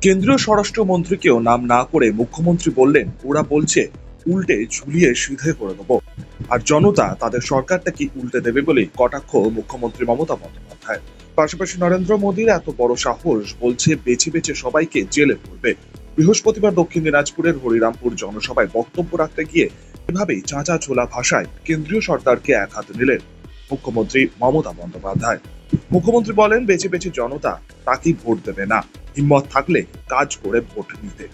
কেন্দ্রীয় স্বরাষ্ট্রমন্ত্রীকেও নাম না করে মুখ্যমন্ত্রী বললেন, ওরা বলছে উল্টে ঝুলিয়ে সিধে করে দেবো, আর জনতা তাদের সরকারটা কি উল্টে দেবে বলে কটাক্ষ মুখ্যমন্ত্রী মমতা বন্দ্যোপাধ্যায়। পাশাপাশি নরেন্দ্র মোদীর এত বড় সাহস, বলছে বেছে বেছে সবাইকে জেলে পড়বে। বৃহস্পতিবার দক্ষিণ দিনাজপুরের হরিরামপুর জনসভায় বক্তব্য রাখতে গিয়ে এভাবেই চাঁচা ছোলা ভাষায় কেন্দ্রীয় সরকারকে এক হাতে নিলেন মুখ্যমন্ত্রী মমতা বন্দ্যোপাধ্যায়। মুখ্যমন্ত্রী বলেন, বেছে বেছে জনতা তাকেই ভোট দেবে না, হিম্মত থাকলে কাজ করে ভোট নিতে।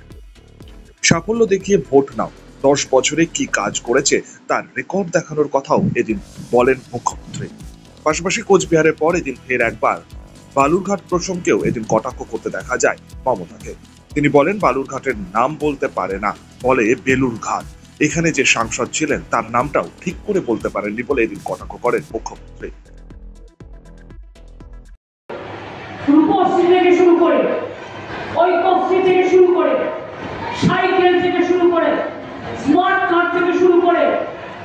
সাফল্য দেখিয়ে ভোট নাও, 10 বছরে কি কাজ করেছে তার রেকর্ড দেখানোর কথাও এদিন বলেন মুখ্যমন্ত্রী। পাশাপাশি কোচবিহারের পর এদিন ফের একবার বালুরঘাট প্রসঙ্গেও এদিন কটাক্ষ করতে দেখা যায় মমতাকে। তিনি বলেন, বালুরঘাটের নাম বলতে পারে না, বলে বেলুরঘাট। এখানে যে সাংসদ ছিলেন তার নামটাও ঠিক করে বলতে পারেননি বলে এদিন কটাক্ষ করেন মুখ্যমন্ত্রী। রূপশ্রী থেকে শুরু করে, ঐক্যশ্রী থেকে শুরু করে, সাইকেল থেকে শুরু করে, স্মার্ট কার্ড থেকে শুরু করে,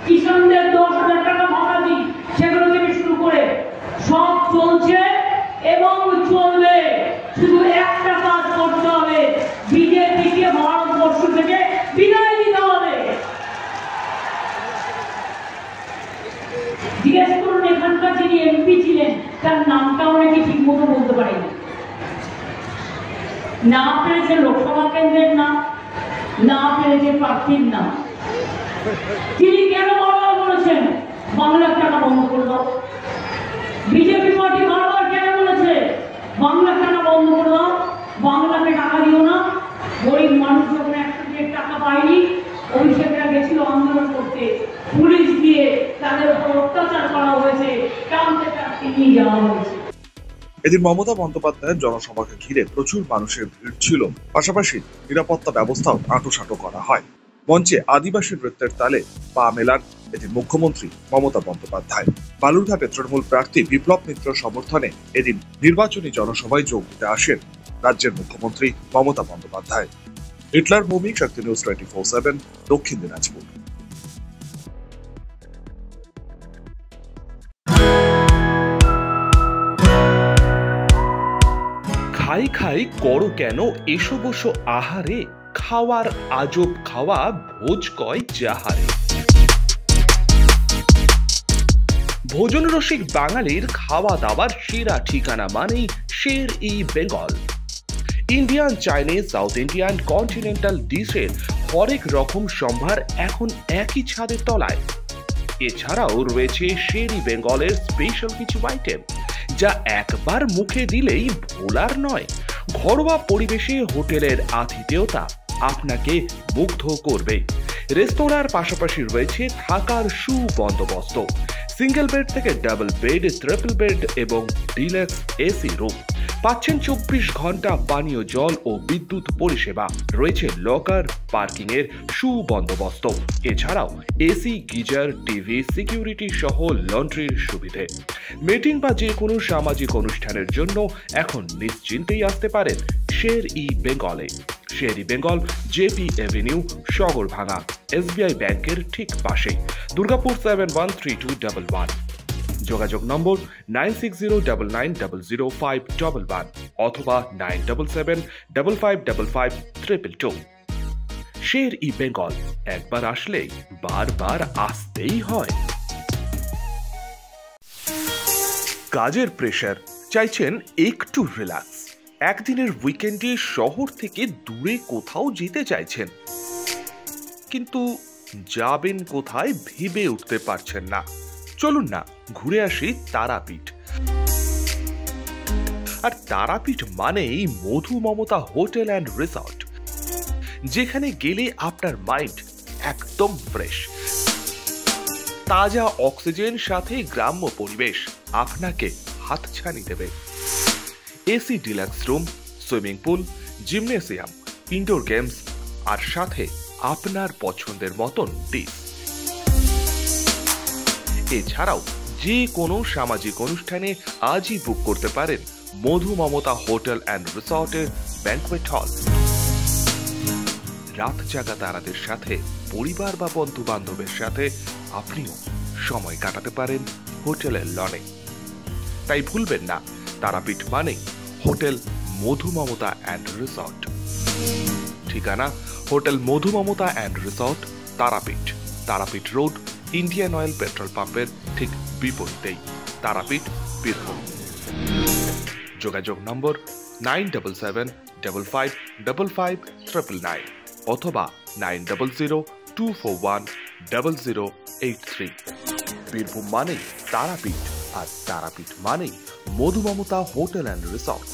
কিষানদের 10,000 টাকা ভাড়া দিই সেগুলো থেকে শুরু করে সব চলছে এবং চলবে। শুধু একটা কাজ করতে হবে, বিজেপিকে ভারতবর্ষ থেকে বিদায় দিতে হবে। জিজ্ঞেস করুন এখানকার যিনি এমপি ছিলেন তার নামটা অনেকে ঠিক মতো বলতে পারেনি, না পেরেছে লোকসভা কেন্দ্রের নাম, না পেরেছে প্রার্থীর নাম। তিনি কেন বারবার বলেছেন বাংলার টাকা বন্ধ করে দাও? বিজেপি পার্টি বারবার কেন বলেছে বাংলার টাকা বন্ধ করে দাও, বাংলাকে টাকা দিও না? গরিব মানুষ যখন 100 টাকা পায়নি, অভিষেকরা গেছিল আন্দোলন করতে, পুলিশ দিয়ে তাদের উপর অত্যাচার করা হয়েছে, টানতে টানতে নিয়ে যাওয়া হয়েছে। এদিন মমতা বন্দ্যোপাধ্যায়ের জনসভাকে ঘিরে প্রচুর মানুষের ভিড় ছিল। পাশাপাশি নিরাপত্তা ব্যবস্থাও আঁটোসাঁটো করা হয়। মঞ্চে আদিবাসী নৃত্যের তালে পা মেলান এদিন মুখ্যমন্ত্রী মমতা বন্দ্যোপাধ্যায়। বালুরঘাটে তৃণমূল প্রার্থী বিপ্লব মিত্র সমর্থনে এদিন নির্বাচনী জনসভায় যোগ দিতে আসেন রাজ্যের মুখ্যমন্ত্রী মমতা বন্দ্যোপাধ্যায়। হিটলার ভৌমিক, শক্তি নিউজ 24/7, দক্ষিণ দিনাজপুর। খাই খাই করো কেন এসো বসো আহারে, খাওয়ার আজব খাওয়া ভোজ কয় যাহারে। ভোজন রসিক বাঙালির খাওয়া দাওয়ার সেরা ঠিকানা মানেই Sher-e Bengal. Indian, Chinese, South Indian, continental ডিশের হরেক রকম সম্ভার এখন একই ছাদের তলায়। এছাড়াও রয়েছে শের-ই বেঙ্গলের স্পেশাল কিছু আইটেম যা একবার মুখে দিলেই ভোলার নয়। ঘরোয়া পরিবেশে হোটেলের আতিথেয়তা আপনাকে মুগ্ধ করবে। রেস্তোরাঁর পাশাপাশি রয়েছে থাকার সুবন্দোবস্ত, সিঙ্গেল বেড থেকে ডাবল বেড, ট্রিপল বেড এবং ডিলাক্স এসি রুম। পাচ্ছেন 24 ঘন্টা পানীয় জল ও বিদ্যুৎ পরিষেবা। রয়েছে লকার, পার্কিং এর সুবন্দোবস্ত। এছাড়াও এসি, গিজার, টিভি, সিকিউরিটি সহ লন্ড্রির সুবিধে। মিটিং বা যে কোনো সামাজিক অনুষ্ঠানের জন্য এখন নিশ্চিন্তেই আসতে পারেন শের-ই বেঙ্গলে। Sher e Bengal, JP Avenue, Sagarbhanga, SBI ব্যাংকের ঠিক পাশে, দুর্গাপুর 713211। যোগাযোগ নম্বর 9609900511 অথবা 9775555222। শের-ই বেঙ্গল, একবার আসলেই বারবার আসতেই হয়। কাজের প্রেশার, চাইছেন একটু রিল্যাক্স, একদিনের উইকেন্ডে শহর থেকে দূরে কোথাও যেতে চাইছেন, কিন্তু যাবেন কোথায় ভেবে উঠতে পারছেন না। চলুন না ঘুরে আসি তারাপীঠ। আর তারাপীঠ মানেই মধু মমতা হোটেল অ্যান্ড রিসর্ট, যেখানে গেলে আপনার মাইন্ড একদম ফ্রেশ। তাজা অক্সিজেন সাথে গ্রাম্য পরিবেশ আপনাকে হাতছানি দেবে। AC deluxe room, swimming pool, gymnasium, indoor games আর সাথে আপনার পছন্দের মতন ডিশ। এছাড়াও যে কোনো সামাজিক অনুষ্ঠানে আজই বুক করতে পারেন মধু মমতা হোটেল অ্যান্ড রিসর্টের ব্যাংকুয়েট হল। রাত জাগা তারাদের সাথে, পরিবার বা বন্ধু বান্ধবের সাথে আপনিও সময় কাটাতে পারেন হোটেলের লনে। তাই ভুলবেন না, তারাপীঠ মানে hotel Madhu Mamata and resort. ঠিকানা hotel Madhu Mamata and resort, Tarapith, Tarapith road, Indian oil petrol পাম্পের ঠিক বিপরীতেই, তারাপীঠ, বীরভূম। যোগাযোগ নম্বর 9775555599 অথবা 9002410083। বীরভূম মানেই তারাপীঠ, আর তারাপীঠ মানেই মধু মমতা হোটেল অ্যান্ড রিসর্ট।